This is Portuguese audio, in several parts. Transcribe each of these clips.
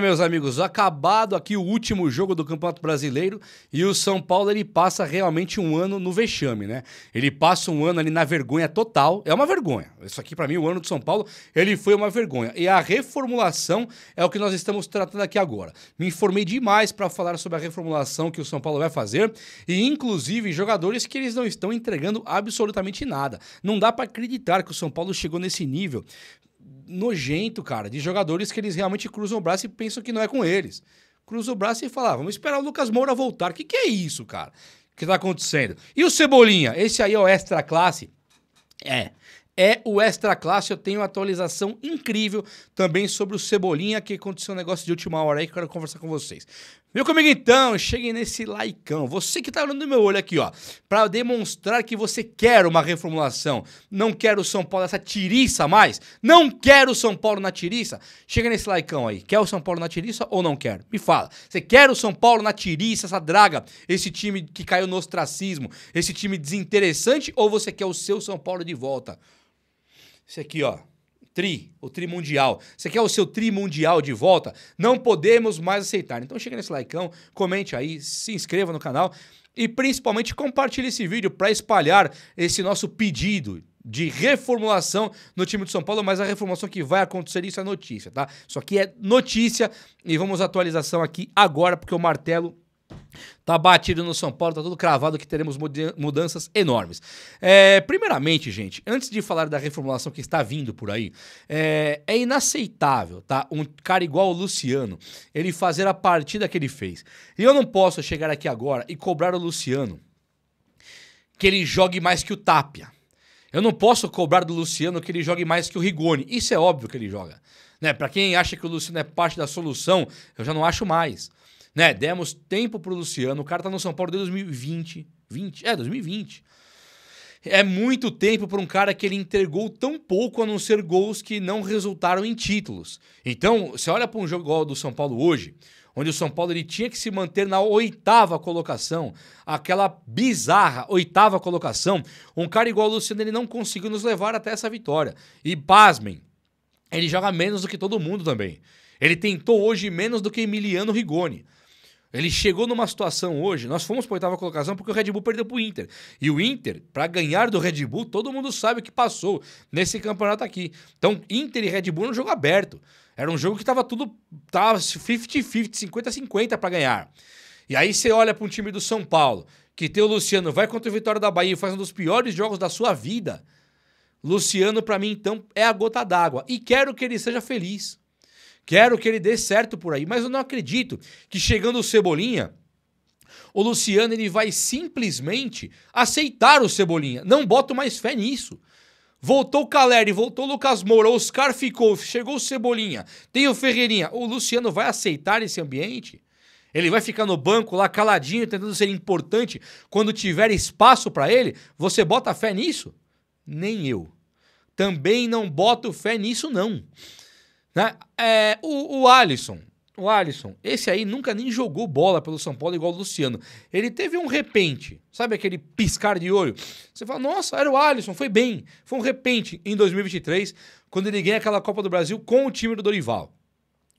Meus amigos, acabado aqui o último jogo do Campeonato Brasileiro e o São Paulo ele passa realmente um ano no vexame, né? Ele passa um ano ali na vergonha total, é uma vergonha. Isso aqui pra mim, o ano do São Paulo, ele foi uma vergonha. E a reformulação é o que nós estamos tratando aqui agora. Me informei demais pra falar sobre a reformulação que o São Paulo vai fazer e inclusive jogadores que eles não estão entregando absolutamente nada. Não dá pra acreditar que o São Paulo chegou nesse nível nojento, cara, de jogadores que eles realmente cruzam o braço e pensam que não é com eles. Cruzam o braço e falam, vamos esperar o Lucas Moura voltar. Que é isso, cara? O que tá acontecendo? E o Cebolinha? Esse aí é o extra classe? É o extra classe. Eu tenho uma atualização incrível também sobre o Cebolinha, que aconteceu um negócio de última hora aí que eu quero conversar com vocês. Viu comigo então? Cheguem nesse likeão. Você que tá olhando no meu olho aqui, ó, pra demonstrar que você quer uma reformulação. Não quer o São Paulo essa tiriça mais? Não quer o São Paulo na tiriça? Chega nesse likeão aí. Quer o São Paulo na tiriça ou não quer? Me fala. Você quer o São Paulo na tiriça, essa draga, esse time que caiu no ostracismo, esse time desinteressante, ou você quer o seu São Paulo de volta? Esse aqui, ó. O tri mundial. Você quer o seu tri mundial de volta? Não podemos mais aceitar. Então chega nesse likeão, comente aí, se inscreva no canal e principalmente compartilhe esse vídeo para espalhar esse nosso pedido de reformulação no time do São Paulo, mas a reformulação que vai acontecer, isso é notícia, tá? Isso aqui é notícia e vamos à atualização aqui agora, porque o martelo tá batido no São Paulo, tá tudo cravado que teremos mudanças enormes. Primeiramente, gente, antes de falar da reformulação que está vindo por aí, é inaceitável, tá? Um cara igual o Luciano, ele fazer a partida que ele fez. E eu não posso chegar aqui agora e cobrar o Luciano que ele jogue mais que o Tapia. Eu não posso cobrar do Luciano que ele jogue mais que o Rigoni. Isso é óbvio que ele joga. Né? Pra quem acha que o Luciano é parte da solução, eu já não acho mais. Né? Demos tempo pro Luciano, o cara tá no São Paulo desde 2020. 2020. É muito tempo para um cara que ele entregou tão pouco a não ser gols que não resultaram em títulos. Então, você olha para um jogo igual do São Paulo hoje, onde o São Paulo ele tinha que se manter na 8ª colocação, aquela bizarra 8ª colocação, um cara igual o Luciano ele não conseguiu nos levar até essa vitória. E pasmem, ele joga menos do que todo mundo também. Ele tentou hoje menos do que Emiliano Rigoni. Ele chegou numa situação hoje, nós fomos para a 8ª colocação porque o Red Bull perdeu pro Inter. E o Inter, para ganhar do Red Bull, todo mundo sabe o que passou nesse campeonato aqui. Então, Inter e Red Bull era um jogo aberto. Era um jogo que tava 50-50, 50-50 para ganhar. E aí você olha para um time do São Paulo, que tem o Luciano, vai contra o Vitória da Bahia e faz um dos piores jogos da sua vida. Luciano, para mim, então, é a gota d'água. E quero que ele seja feliz. Quero que ele dê certo por aí, mas eu não acredito que chegando o Cebolinha, o Luciano ele vai simplesmente aceitar o Cebolinha. Não boto mais fé nisso. Voltou o Caleri, voltou o Lucas Moura, o Oscar ficou, chegou o Cebolinha, tem o Ferreirinha. O Luciano vai aceitar esse ambiente? Ele vai ficar no banco lá caladinho, tentando ser importante quando tiver espaço para ele? Você bota fé nisso? Nem eu. Também não boto fé nisso, não. Né? O Alisson, esse aí nunca nem jogou bola pelo São Paulo igual o Luciano. Ele teve um repente, sabe aquele piscar de olho? Você fala, nossa, era o Alisson, foi bem. Foi um repente em 2023, quando ele ganha aquela Copa do Brasil com o time do Dorival.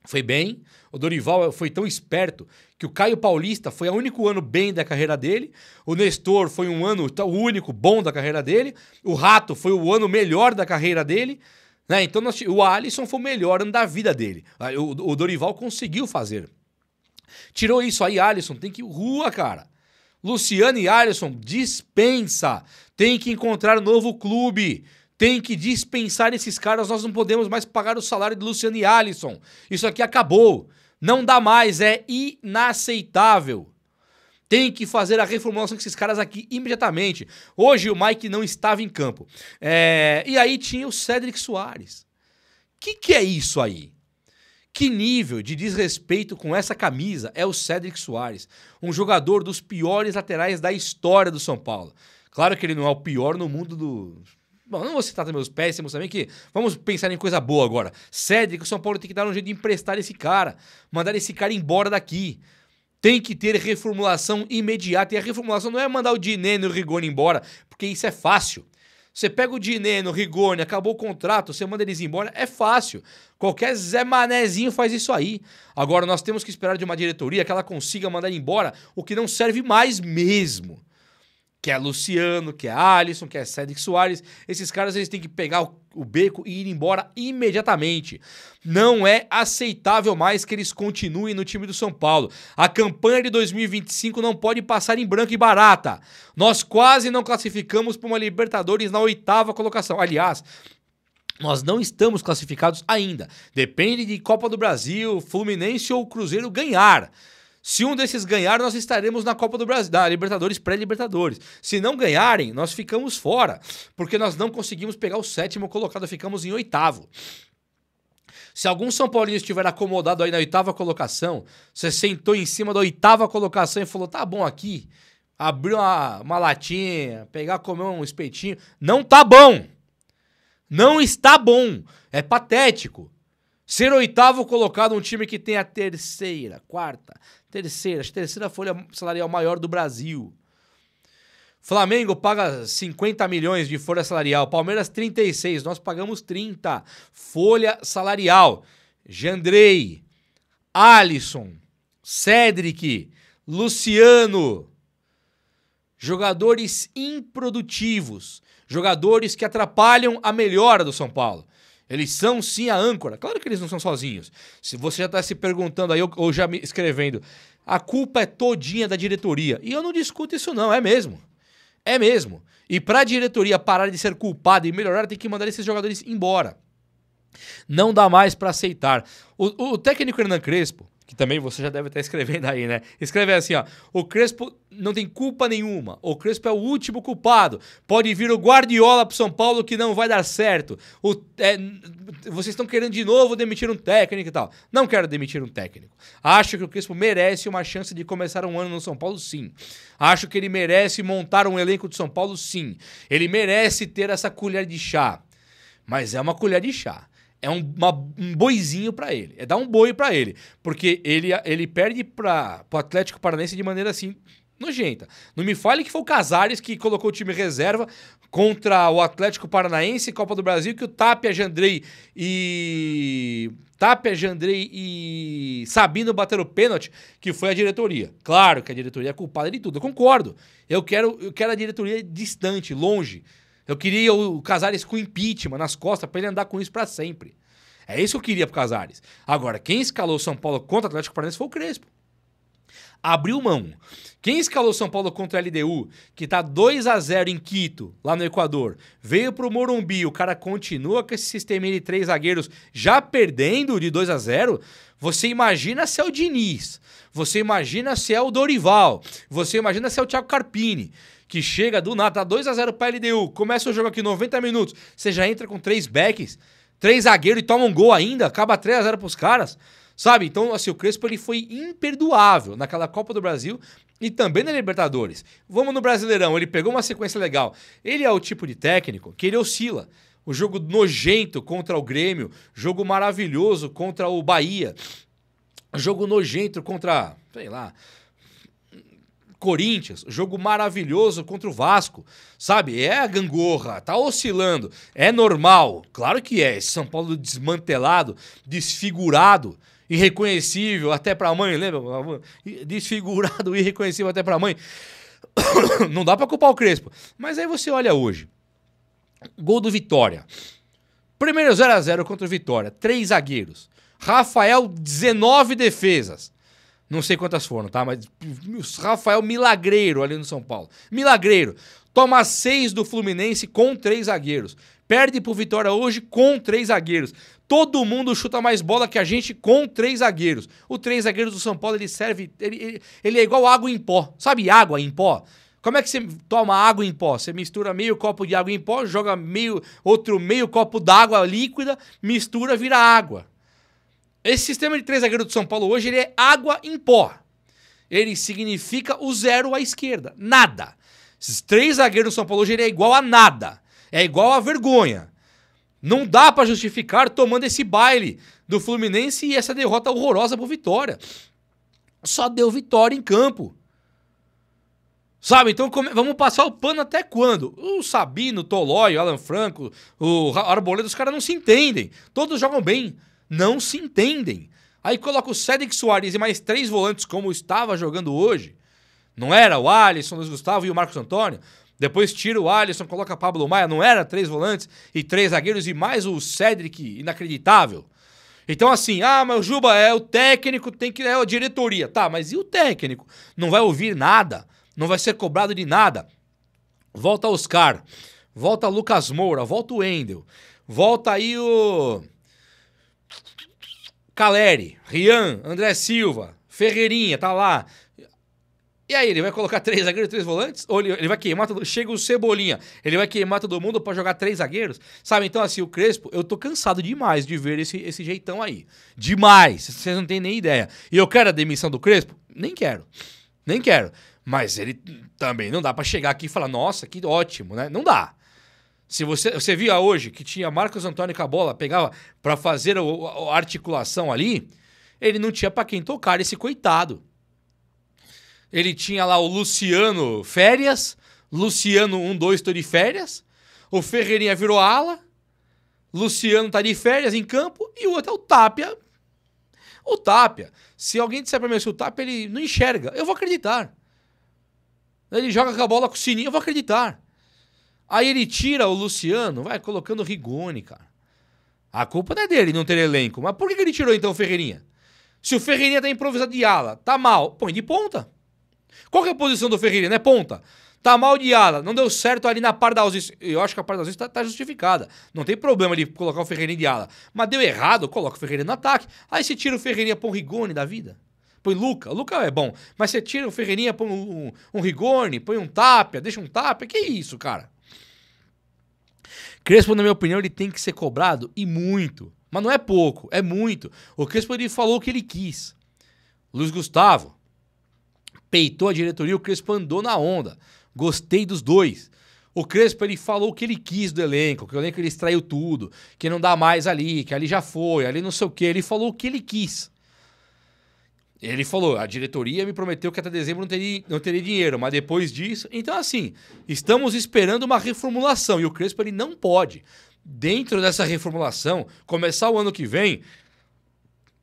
Foi bem, o Dorival foi tão esperto que o Caio Paulista foi o único ano bem da carreira dele, o Nestor foi um ano o único bom da carreira dele, o Rato foi o ano melhor da carreira dele, né? Então o Alisson foi o melhor ano da vida dele. O Dorival conseguiu fazer. Tirou isso aí, Alisson, tem que ir rua, cara. Luciano e Alisson, dispensa. Tem que encontrar um novo clube. Tem que dispensar esses caras. Nós não podemos mais pagar o salário de Luciano e Alisson. Isso aqui acabou. Não dá mais, é inaceitável. Tem que fazer a reformulação com esses caras aqui imediatamente. Hoje o Mike não estava em campo. E aí tinha o Cédric Soares. Que é isso aí? Que nível de desrespeito com essa camisa é o Cédric Soares? Um jogador dos piores laterais da história do São Paulo. Claro que ele não é o pior no mundo do... Bom, não vou citar também os péssimos também, que vamos pensar em coisa boa agora. Cédric, o São Paulo tem que dar um jeito de emprestar esse cara. Mandar esse cara embora daqui. Tem que ter reformulação imediata. E a reformulação não é mandar o Dineno e o Rigoni embora, porque isso é fácil. Você pega o Diné no Rigoni, acabou o contrato, você manda eles embora, é fácil. Qualquer Zé Manezinho faz isso aí. Agora, nós temos que esperar de uma diretoria que ela consiga mandar embora o que não serve mais mesmo. Que é Luciano, que é Alisson, que é Cédric Soares. Esses caras eles têm que pegar o beco e ir embora imediatamente. Não é aceitável mais que eles continuem no time do São Paulo. A campanha de 2025 não pode passar em branco e barata. Nós quase não classificamos para uma Libertadores na 8ª colocação. Aliás, nós não estamos classificados ainda. Depende de Copa do Brasil, Fluminense ou Cruzeiro ganhar. Se um desses ganhar, nós estaremos na Copa do Brasil, da Libertadores, pré-Libertadores. Se não ganharem, nós ficamos fora, porque nós não conseguimos pegar o 7º colocado, ficamos em 8º. Se algum São Paulino estiver acomodado aí na 8ª colocação, você sentou em cima da 8ª colocação e falou, tá bom aqui, abriu uma latinha, pegar, comer um espetinho, não tá bom. Não está bom. É patético. Ser 8º colocado um time que tem a terceira folha salarial maior do Brasil. Flamengo paga 50 milhões de folha salarial, Palmeiras 36, nós pagamos 30. Folha salarial. Jandrei, Alisson, Cédric, Luciano. Jogadores improdutivos. Jogadores que atrapalham a melhora do São Paulo. Eles são sim a âncora. Claro que eles não são sozinhos. Se você já está se perguntando aí, ou já me escrevendo, a culpa é todinha da diretoria. E eu não discuto isso não, é mesmo. É mesmo. E para a diretoria parar de ser culpada e melhorar, tem que mandar esses jogadores embora. Não dá mais para aceitar. O técnico Hernan Crespo, que também você já deve estar escrevendo aí, né? Escreve assim, ó. O Crespo não tem culpa nenhuma. O Crespo é o último culpado. Pode vir o Guardiola pro São Paulo que não vai dar certo. Vocês estão querendo de novo demitir um técnico e tal. Não quero demitir um técnico. Acho que o Crespo merece uma chance de começar um ano no São Paulo, sim. Acho que ele merece montar um elenco de São Paulo, sim. Ele merece ter essa colher de chá. Mas é uma colher de chá. É um boizinho pra ele. É dar um boi pra ele. Porque ele perde pro Atlético Paranaense de maneira assim nojenta. Não me fale que foi o Casares que colocou o time reserva contra o Atlético Paranaense, Copa do Brasil, que o Tapia, Jandrei e Sabino bateram o pênalti, que foi a diretoria. Claro que a diretoria é culpada de tudo. Eu concordo. Eu quero a diretoria distante, longe. Eu queria o Casares com impeachment nas costas pra ele andar com isso pra sempre. É isso que eu queria pro Casares. Agora, quem escalou o São Paulo contra o Atlético Paranaense foi o Crespo. Abriu mão. Quem escalou o São Paulo contra a LDU, que tá 2-0 em Quito, lá no Equador, veio pro Morumbi, o cara continua com esse sistema de 3 zagueiros já perdendo de 2-0, você imagina se é o Diniz, você imagina se é o Dorival, você imagina se é o Thiago Carpini, que chega do nada, tá 2-0 pra LDU, começa o jogo aqui 90 minutos, você já entra com 3 backs, 3 zagueiros e toma um gol ainda, acaba 3-0 pros caras, sabe? Então, assim, o Crespo ele foi imperdoável naquela Copa do Brasil e também na Libertadores. Vamos no Brasileirão, ele pegou uma sequência legal. Ele é o tipo de técnico que ele oscila. O jogo nojento contra o Grêmio, jogo maravilhoso contra o Bahia, jogo nojento contra, sei lá, Corinthians, jogo maravilhoso contra o Vasco, sabe? É a gangorra, tá oscilando, é normal, claro que é. Esse São Paulo desmantelado, desfigurado, irreconhecível até pra mãe, lembra? Desfigurado, irreconhecível até pra mãe. Não dá pra culpar o Crespo. Mas aí você olha hoje, gol do Vitória. Primeiro 0-0 contra o Vitória, 3 zagueiros. Rafael, 19 defesas. Não sei quantas foram, tá? Mas Rafael milagreiro ali no São Paulo. Milagreiro. Toma 6 do Fluminense com 3 zagueiros. Perde pro Vitória hoje com 3 zagueiros. Todo mundo chuta mais bola que a gente com 3 zagueiros. O 3 zagueiros do São Paulo, ele serve... Ele é igual água em pó. Sabe água em pó? Como é que você toma água em pó? Você mistura meio copo de água em pó, joga outro meio copo d'água líquida, mistura, vira água. Esse sistema de 3 zagueiros do São Paulo hoje, ele é água em pó. Ele significa o 0 à esquerda. Nada. Esses 3 zagueiros do São Paulo hoje, ele é igual a nada. É igual a vergonha. Não dá pra justificar tomando esse baile do Fluminense e essa derrota horrorosa pro Vitória. Só deu Vitória em campo. Sabe? Então vamos passar o pano até quando? O Sabino, o Tolói, o Alan Franco, o Arboleda, os caras não se entendem. Todos jogam bem. Não se entendem. Aí coloca o Cédric Soares e mais 3 volantes como estava jogando hoje. Não era o Alisson, o Luiz Gustavo e o Marcos Antônio? Depois tira o Alisson, coloca Pablo Maia. Não era 3 volantes e 3 zagueiros e mais o Cédric, inacreditável. Então assim, mas o Juba é o técnico, é a diretoria. Tá, mas e o técnico? Não vai ouvir nada. Não vai ser cobrado de nada. Volta Oscar, volta Lucas Moura, volta o Wendel, volta aí o Caleri, Rian, André Silva, Ferreirinha, tá lá. E aí, ele vai colocar 3 zagueiros e 3 volantes? Ou ele vai queimar todo... Chega o Cebolinha, ele vai queimar todo mundo pra jogar 3 zagueiros? Sabe, então assim, o Crespo, eu tô cansado demais de ver esse jeitão aí. Demais, vocês não têm nem ideia. E eu quero a demissão do Crespo? Nem quero. Mas ele também não dá pra chegar aqui e falar, nossa, que ótimo, né? Não dá. Se você via hoje que tinha Marcos Antônio com a bola, pegava pra fazer a articulação ali, ele não tinha pra quem tocar esse coitado. Ele tinha lá o Luciano férias, Luciano 1-2 tô de férias, o Ferreirinha virou ala, Luciano tá de férias em campo e o outro é o Tapia. O Tapia, se alguém disser pra mim que o Tapia ele não enxerga, eu vou acreditar. Ele joga com a bola com o sininho, eu vou acreditar. Aí ele tira o Luciano, vai colocando o Rigoni, cara. A culpa não é dele não ter elenco. Mas por que ele tirou então o Ferreirinha? Se o Ferreirinha tá improvisado de ala, tá mal, põe de ponta. Qual que é a posição do Ferreirinha? É ponta. Tá mal de ala, não deu certo ali na Pardalzice. Eu acho que a Pardalzice tá justificada. Não tem problema de colocar o Ferreirinha de ala. Mas deu errado, coloca o Ferreirinha no ataque. Aí você tira o Ferreirinha, põe o Rigoni da vida. Põe Luca. O Luca é bom. Mas você tira o Ferreirinha, põe um Rigoni, põe um Tapia, deixa um Tapia. Que isso, cara? Crespo, na minha opinião, ele tem que ser cobrado e muito. Mas não é pouco, é muito. O Crespo, ele falou o que ele quis. Luiz Gustavo peitou a diretoria, o Crespo andou na onda. Gostei dos dois. O Crespo, ele falou o que ele quis do elenco, que o elenco ele extraiu tudo, que não dá mais ali, que ali já foi, ali não sei o quê. Ele falou o que ele quis. Ele falou, a diretoria me prometeu que até dezembro não teria dinheiro, mas depois disso... Então, assim, estamos esperando uma reformulação e o Crespo ele não pode, dentro dessa reformulação, começar o ano que vem,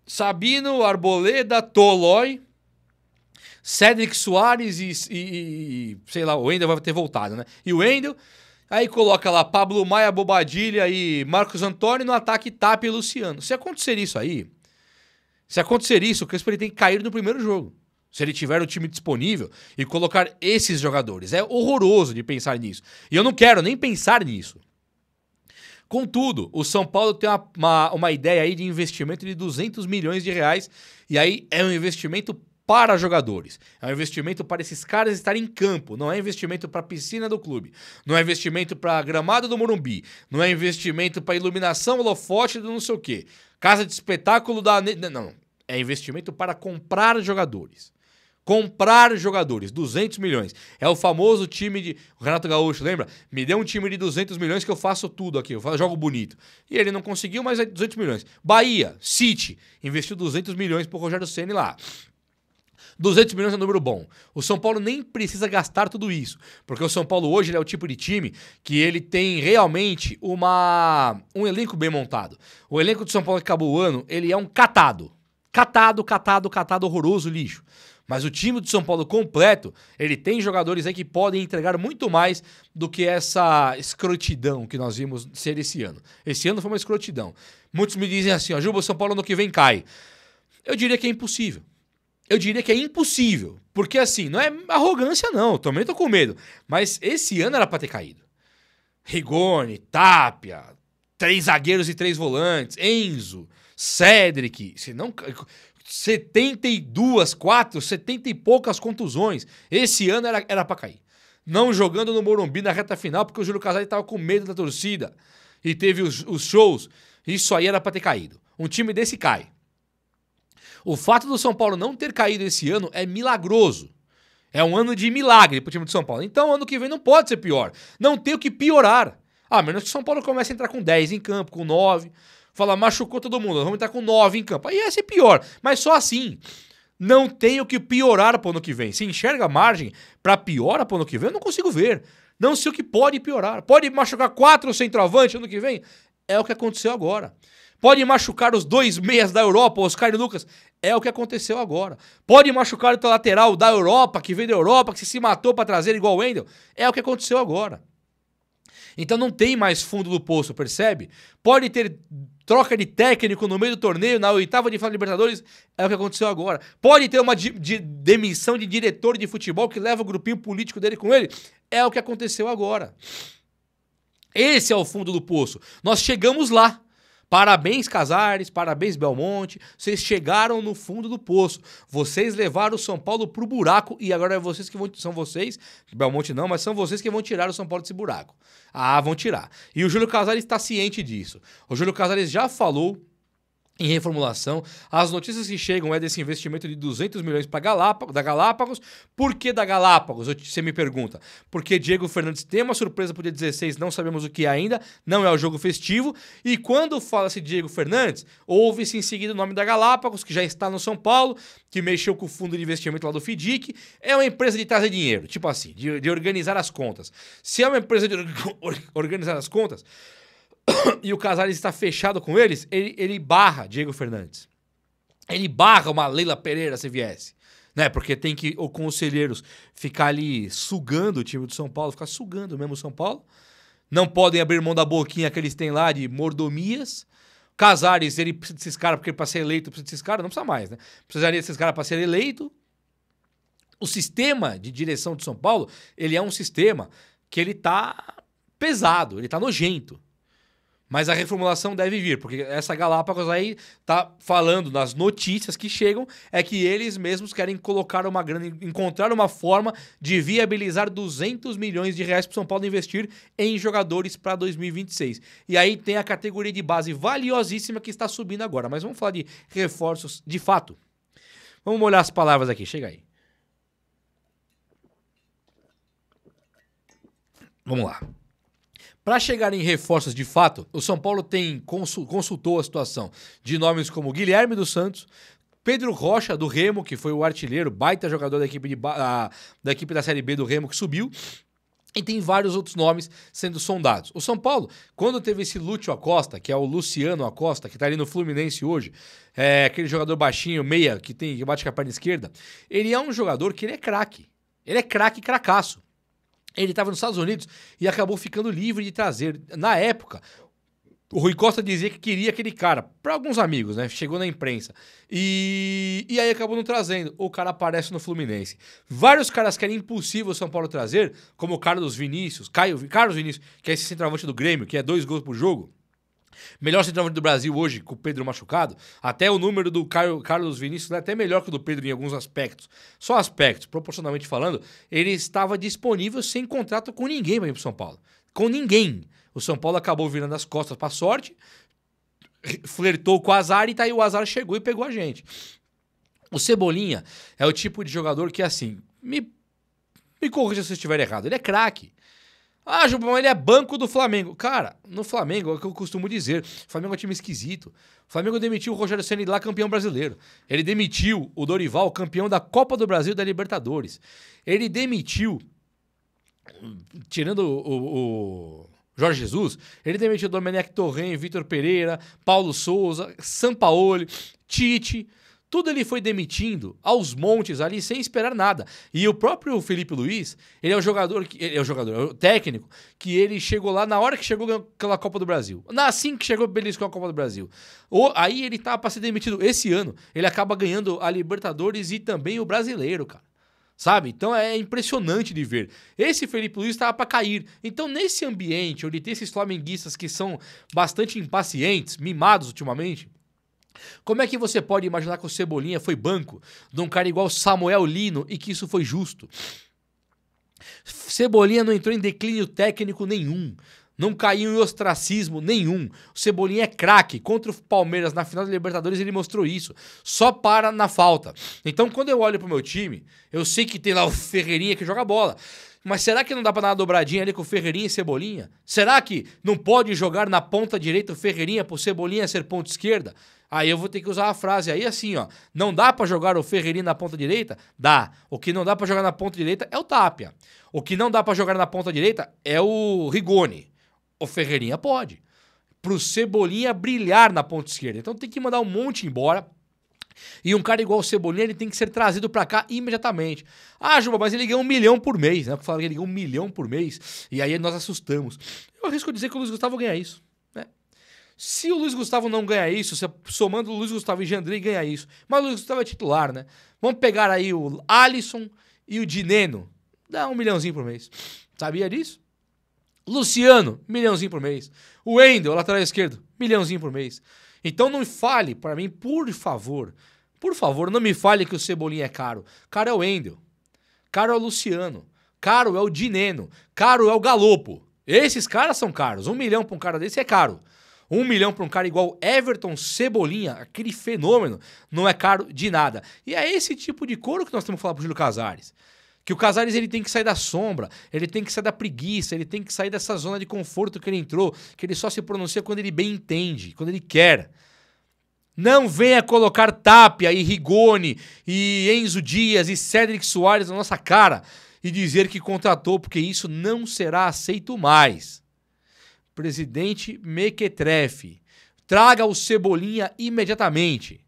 Sabino, Arboleda, Tolói, Cédric Soares e sei lá, o Wendel vai ter voltado, né? E o Wendel, aí coloca lá Pablo Maia, Bobadilha e Marcos Antônio no ataque Tapia e Luciano. Se acontecer isso aí... o Crespo ele tem que cair no primeiro jogo. Se ele tiver o time disponível e colocar esses jogadores. É horroroso de pensar nisso. E eu não quero nem pensar nisso. Contudo, o São Paulo tem uma ideia aí de investimento de 200 milhões de reais. E aí é um investimento para jogadores. É um investimento para esses caras estarem em campo. Não é investimento para a piscina do clube. Não é investimento para gramado do Morumbi. Não é investimento para iluminação, holofote do não sei o quê. Casa de espetáculo da... Não. É investimento para comprar jogadores. Comprar jogadores. 200 milhões. É o famoso time de... O Renato Gaúcho, lembra? Me dê um time de 200 milhões que eu faço tudo aqui. Eu jogo bonito. E ele não conseguiu, mas é 200 milhões. Bahia, City, investiu 200 milhões pro Rogério Ceni lá. 200 milhões é um número bom. O São Paulo nem precisa gastar tudo isso, porque o São Paulo hoje ele é o tipo de time que ele tem realmente um elenco bem montado. O elenco do São Paulo que acabou o ano, ele é um catado. Catado, horroroso, lixo. Mas o time do São Paulo completo, ele tem jogadores aí que podem entregar muito mais do que essa escrotidão que nós vimos ser esse ano. Esse ano foi uma escrotidão. Muitos me dizem assim, ó, Juba, o São Paulo no que vem cai. Eu diria que é impossível. Porque assim, não é arrogância não, eu também tô com medo. Mas esse ano era pra ter caído. Rigoni, Tapia, 3 zagueiros e 3 volantes, Enzo, Cédric, se não... 70 e poucas contusões. Esse ano era pra cair. Não jogando no Morumbi na reta final, porque o Júlio Casares tava com medo da torcida. E teve os shows. Isso aí era pra ter caído. Um time desse cai. O fato do São Paulo não ter caído esse ano é milagroso. É um ano de milagre pro time do São Paulo. Então, ano que vem não pode ser pior. Não tem o que piorar. A menos que o São Paulo comece a entrar com 10 em campo, com 9. Fala, machucou todo mundo, vamos entrar com 9 em campo. Aí ia ser pior. Mas só assim. Não tem o que piorar pro ano que vem. Se enxerga margem para piora pro ano que vem, eu não consigo ver. Não sei o que pode piorar. Pode machucar 4 centroavantes ano que vem? É o que aconteceu agora. Pode machucar os 2 meias da Europa, Oscar e Lucas? É o que aconteceu agora. Pode machucar o teu lateral da Europa, que veio da Europa, que se matou para trazer igual o Wendel? É o que aconteceu agora. Então não tem mais fundo do poço, percebe? Pode ter troca de técnico no meio do torneio, na oitava de final da Libertadores, é o que aconteceu agora. Pode ter uma demissão de diretor de futebol que leva o grupinho político dele com ele, é o que aconteceu agora. Esse é o fundo do poço. Nós chegamos lá. Parabéns, Casares, parabéns, Belmonte. Vocês chegaram no fundo do poço. Vocês levaram o São Paulo pro buraco e agora é vocês que vão... São vocês, Belmonte não, mas são vocês que vão tirar o São Paulo desse buraco. Ah, vão tirar. E o Júlio Casares está ciente disso. O Júlio Casares já falou em reformulação. As notícias que chegam é desse investimento de 200 milhões para da Galápagos. Por que da Galápagos? Você me pergunta. Porque Diego Fernandes tem uma surpresa para o dia 16, não sabemos o que é ainda, não é o jogo festivo. E quando fala-se Diego Fernandes, ouve-se em seguida o nome da Galápagos, que já está no São Paulo, que mexeu com o fundo de investimento lá do FIDIC. É uma empresa de trazer dinheiro, tipo assim, de organizar as contas. Se é uma empresa de organizar as contas... e o Casares está fechado com eles, ele barra Diego Fernandes. Ele barra uma Leila Pereira se viesse. Né? Porque tem que os conselheiros ficar ali sugando o time do São Paulo, ficar sugando mesmo o São Paulo. Não podem abrir mão da boquinha que eles têm lá de mordomias. Casares, ele precisa desses caras, porque para ser eleito precisa desses caras, não precisa mais, né? Precisaria desses caras para ser eleito. O sistema de direção de São Paulo, ele é um sistema que ele tá pesado, ele tá nojento. Mas a reformulação deve vir, porque essa Galápagos aí tá falando nas notícias que chegam, é que eles mesmos querem colocar uma grana, encontrar uma forma de viabilizar 200 milhões de reais para o São Paulo investir em jogadores para 2026. E aí tem a categoria de base valiosíssima que está subindo agora. Mas vamos falar de reforços de fato. Vamos olhar as palavras aqui, chega aí. Vamos lá. Para chegar em reforços de fato, o São Paulo consultou a situação de nomes como Guilherme dos Santos, Pedro Rocha, do Remo, que foi o artilheiro, baita jogador da equipe da Série B do Remo, que subiu, e tem vários outros nomes sendo sondados. O São Paulo, quando teve esse Lúcio Acosta, que é o Luciano Acosta, que está ali no Fluminense hoje, aquele jogador baixinho, meia, que bate com a perna esquerda, ele é um jogador que ele é craque. Ele é craque, cracaço. Ele estava nos Estados Unidos e acabou ficando livre de trazer. Na época, o Rui Costa dizia que queria aquele cara, para alguns amigos, né? Chegou na imprensa. E aí acabou não trazendo. O cara aparece no Fluminense. Vários caras que era impossível o São Paulo trazer, como o Carlos Vinícius, Carlos Vinícius, que é esse centroavante do Grêmio, que é 2 gols por jogo. Melhor centroavante do Brasil hoje, com o Pedro machucado. Até o número do Carlos Vinícius é até melhor que o do Pedro em alguns aspectos. Só aspectos, proporcionalmente falando, ele estava disponível sem contrato com ninguém para ir para o São Paulo. Com ninguém. O São Paulo acabou virando as costas para a sorte, flertou com o azar e tá aí o azar chegou e pegou a gente. O Cebolinha é o tipo de jogador que, assim, me corrija se eu estiver errado, ele é craque. Ah, Jubão, ele é banco do Flamengo. Cara, no Flamengo, é o que eu costumo dizer, o Flamengo é um time esquisito. O Flamengo demitiu o Rogério Ceni lá, campeão brasileiro. Ele demitiu o Dorival, campeão da Copa do Brasil e da Libertadores. Ele demitiu, tirando o Jorge Jesus, ele demitiu Domenech Torren, Vitor Pereira, Paulo Souza, Sampaoli, Tite. Tudo ele foi demitindo aos montes ali, sem esperar nada. E o próprio Felipe Luiz, ele é o técnico, que ele chegou lá na hora que chegou aquela Copa do Brasil. Assim que chegou, beliscou a Copa do Brasil. Aí ele tá para ser demitido esse ano. Ele acaba ganhando a Libertadores e também o Brasileiro, cara. Sabe? Então é impressionante de ver. Esse Felipe Luiz estava para cair. Então, nesse ambiente, onde tem esses flamenguistas que são bastante impacientes, mimados ultimamente, como é que você pode imaginar que o Cebolinha foi banco de um cara igual Samuel Lino e que isso foi justo? Cebolinha não entrou em declínio técnico nenhum. Não caiu em ostracismo nenhum. O Cebolinha é craque. Contra o Palmeiras na final da Libertadores ele mostrou isso. Só para na falta. Então quando eu olho pro meu time, eu sei que tem lá o Ferreirinha que joga bola. Mas será que não dá pra dar uma dobradinha ali com o Ferreirinha e Cebolinha? Será que não pode jogar na ponta direita o Ferreirinha pro Cebolinha ser ponta esquerda? Aí eu vou ter que usar a frase aí assim, ó. Não dá pra jogar o Ferreirinha na ponta direita? Dá. O que não dá pra jogar na ponta direita é o Tapia. O que não dá pra jogar na ponta direita é o Rigoni. O Ferreirinha pode. Pro Cebolinha brilhar na ponta esquerda. Então tem que mandar um monte embora. E um cara igual o Cebolinha, ele tem que ser trazido pra cá imediatamente. Ah, Juba, mas ele ganha 1 milhão por mês, né? Falaram que ele ganha 1 milhão por mês. E aí nós assustamos. Eu arrisco dizer que o Luiz Gustavo ganha isso, né? Se o Luiz Gustavo não ganha isso, você somando o Luiz Gustavo e Jandrei ganha isso. Mas o Luiz Gustavo é titular, né? Vamos pegar aí o Alisson e o Dineno. Dá 1 milhãozinho por mês. Sabia disso? Luciano, 1 milhãozinho por mês. O Wendel, lateral esquerdo, 1 milhãozinho por mês. Então não fale para mim, por favor, não me fale que o Cebolinha é caro. Caro é o Wendel, caro é o Luciano, caro é o Dineno, caro é o Galopo. Esses caras são caros. 1 milhão para um cara desse é caro. 1 milhão para um cara igual Everton Cebolinha, aquele fenômeno, não é caro de nada. E é esse tipo de couro que nós temos que falar pro Júlio Casares. Que o Casares ele tem que sair da sombra, ele tem que sair da preguiça, ele tem que sair dessa zona de conforto que ele entrou, que ele só se pronuncia quando ele bem entende, quando ele quer. Não venha colocar Tapia e Rigoni e Enzo Dias e Cédric Soares na nossa cara e dizer que contratou, porque isso não será aceito mais. Presidente Mequetrefe, traga o Cebolinha imediatamente.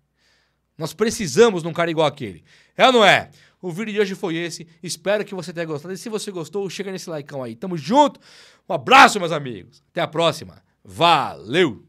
Nós precisamos de um cara igual aquele. É ou não é? O vídeo de hoje foi esse. Espero que você tenha gostado. E se você gostou, chega nesse likeão aí. Tamo junto. Um abraço, meus amigos. Até a próxima. Valeu!